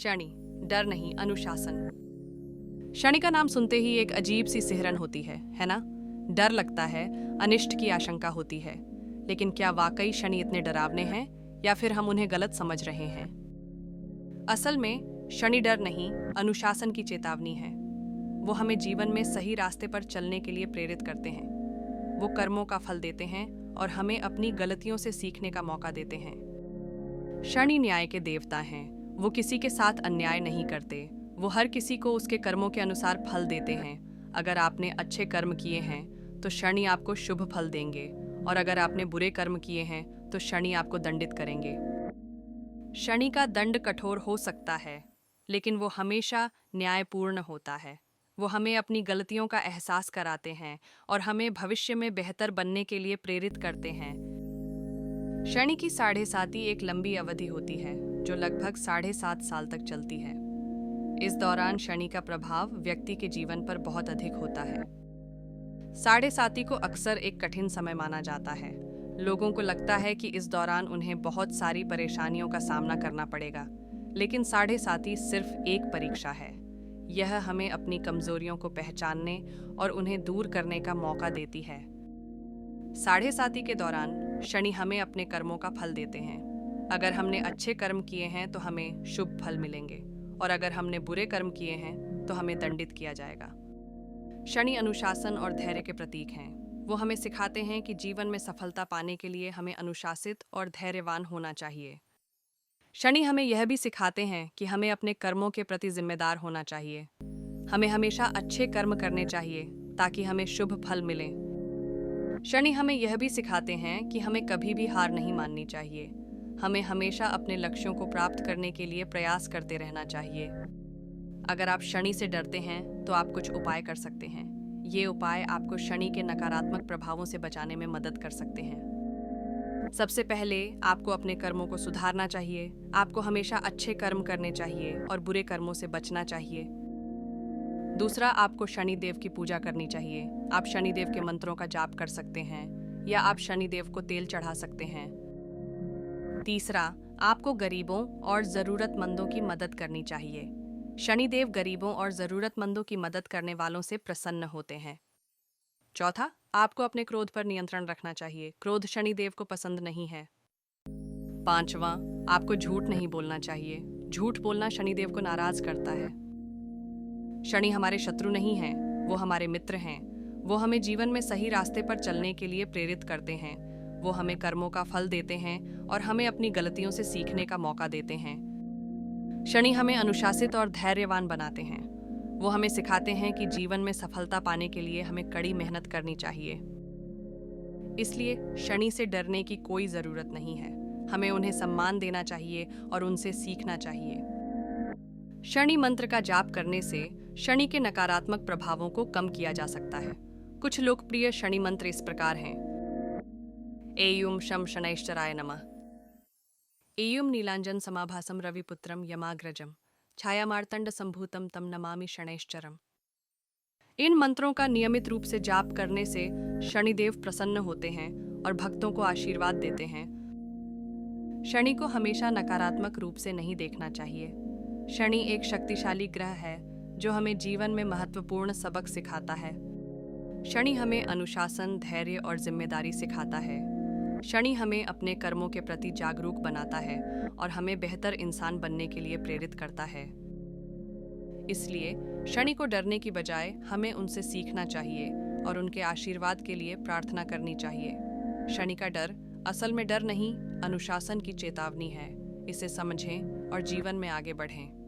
शनि, डर नहीं, अनुशासन। शनि का नाम सुनते ही एक अजीब सी सिहरन होती है ना? डर लगता है, अनिष्ट की आशंका होती है। लेकिन क्या वाकई शनि इतने डरावने हैं या फिर हम उन्हें गलत समझ रहे हैं? असल में शनि डर नहीं, अनुशासन की चेतावनी है। वो हमें जीवन में सही रास्ते पर चलने के लिए प्रेरित करते हैं। वो कर्मों का फल देते हैं और हमें अपनी गलतियों से सीखने का मौका देते हैं। शनि न्याय के देवता हैं। वो किसी के साथ अन्याय नहीं करते। वो हर किसी को उसके कर्मों के अनुसार फल देते हैं। अगर आपने अच्छे कर्म किए हैं तो शनि आपको शुभ फल देंगे, और अगर आपने बुरे कर्म किए हैं तो शनि आपको दंडित करेंगे। शनि का दंड कठोर हो सकता है, लेकिन वो हमेशा न्यायपूर्ण होता है। वो हमें अपनी गलतियों का एहसास कराते हैं और हमें भविष्य में बेहतर बनने के लिए प्रेरित करते हैं। शनि की 7.5 एक लंबी अवधि होती है जो लगभग 7.5 साल तक चलती है। इस दौरान शनि का प्रभाव व्यक्ति के जीवन पर बहुत अधिक होता है। 7.5 को अक्सर एक कठिन समय माना जाता है। लोगों को लगता है कि इस दौरान उन्हें बहुत सारी परेशानियों का सामना करना पड़ेगा, लेकिन 7.5 सिर्फ एक परीक्षा है। यह हमें अपनी कमजोरियों को पहचानने और उन्हें दूर करने का मौका देती है। 7.5 के दौरान शनि हमें अपने कर्मों का फल देते हैं। अगर हमने अच्छे कर्म किए हैं तो हमें शुभ फल मिलेंगे, और अगर हमने बुरे कर्म किए हैं तो हमें दंडित किया जाएगा। शनि अनुशासन और धैर्य के प्रतीक हैं। वो हमें सिखाते हैं कि जीवन में सफलता पाने के लिए हमें अनुशासित और धैर्यवान होना चाहिए। शनि हमें यह भी सिखाते हैं कि हमें अपने कर्मों के प्रति जिम्मेदार होना चाहिए। हमें हमेशा अच्छे कर्म करने चाहिए ताकि हमें शुभ फल मिले। शनि हमें यह भी सिखाते हैं कि हमें कभी भी हार नहीं माननी चाहिए। हमें हमेशा अपने लक्ष्यों को प्राप्त करने के लिए प्रयास करते रहना चाहिए। अगर आप शनि से डरते हैं तो आप कुछ उपाय कर सकते हैं। ये उपाय आपको शनि के नकारात्मक प्रभावों से बचाने में मदद कर सकते हैं। सबसे पहले आपको अपने कर्मों को सुधारना चाहिए। आपको हमेशा अच्छे कर्म करने चाहिए और बुरे कर्मों से बचना चाहिए। दूसरा, आपको शनि देव की पूजा करनी चाहिए। आप शनि देव के मंत्रों का जाप कर सकते हैं या आप शनि देव को तेल चढ़ा सकते हैं। तीसरा, आपको गरीबों और ज़रूरतमंदों की मदद करनी चाहिए। शनि देव गरीबों और ज़रूरतमंदों की मदद करने वालों से प्रसन्न होते हैं। चौथा, आपको अपने क्रोध पर नियंत्रण रखना चाहिए। क्रोध शनि देव को पसंद नहीं है। पांचवा, आपको झूठ नहीं बोलना चाहिए। झूठ बोलना शनि देव को नाराज करता है। शनि हमारे शत्रु नहीं हैं, वो हमारे मित्र हैं। वो हमें जीवन में सही रास्ते पर चलने के लिए प्रेरित करते हैं। वो हमें कर्मों का फल देते हैं और हमें अपनी गलतियों से सीखने का मौका देते हैं। शनि हमें अनुशासित और धैर्यवान बनाते हैं। वो हमें सिखाते हैं कि जीवन में सफलता पाने के लिए हमें कड़ी मेहनत करनी चाहिए। इसलिए शनि से डरने की कोई ज़रूरत नहीं है। हमें उन्हें सम्मान देना चाहिए और उनसे सीखना चाहिए। शनि मंत्र का जाप करने से शनि के नकारात्मक प्रभावों को कम किया जा सकता है। कुछ लोकप्रिय शनि मंत्र इस प्रकार हैं। एयुम शम शनैश्चराय नमः। एयुम नीलांजन समाभासम रविपुत्रम यमाग्रजम छायामार्तंड संभूतम तम नमामि शनैश्चरम। इन मंत्रों का नियमित रूप से जाप करने से शनिदेव प्रसन्न होते हैं और भक्तों को आशीर्वाद देते हैं। शनि को हमेशा नकारात्मक रूप से नहीं देखना चाहिए। शनि एक शक्तिशाली ग्रह है जो हमें जीवन में महत्वपूर्ण सबक सिखाता है। शनि हमें अनुशासन, धैर्य और जिम्मेदारी सिखाता है। शनि हमें अपने कर्मों के प्रति जागरूक बनाता है और हमें बेहतर इंसान बनने के लिए प्रेरित करता है। इसलिए शनि को डरने की बजाय हमें उनसे सीखना चाहिए और उनके आशीर्वाद के लिए प्रार्थना करनी चाहिए। शनि का डर असल में डर नहीं, अनुशासन की चेतावनी है। इसे समझें और जीवन में आगे बढ़ें।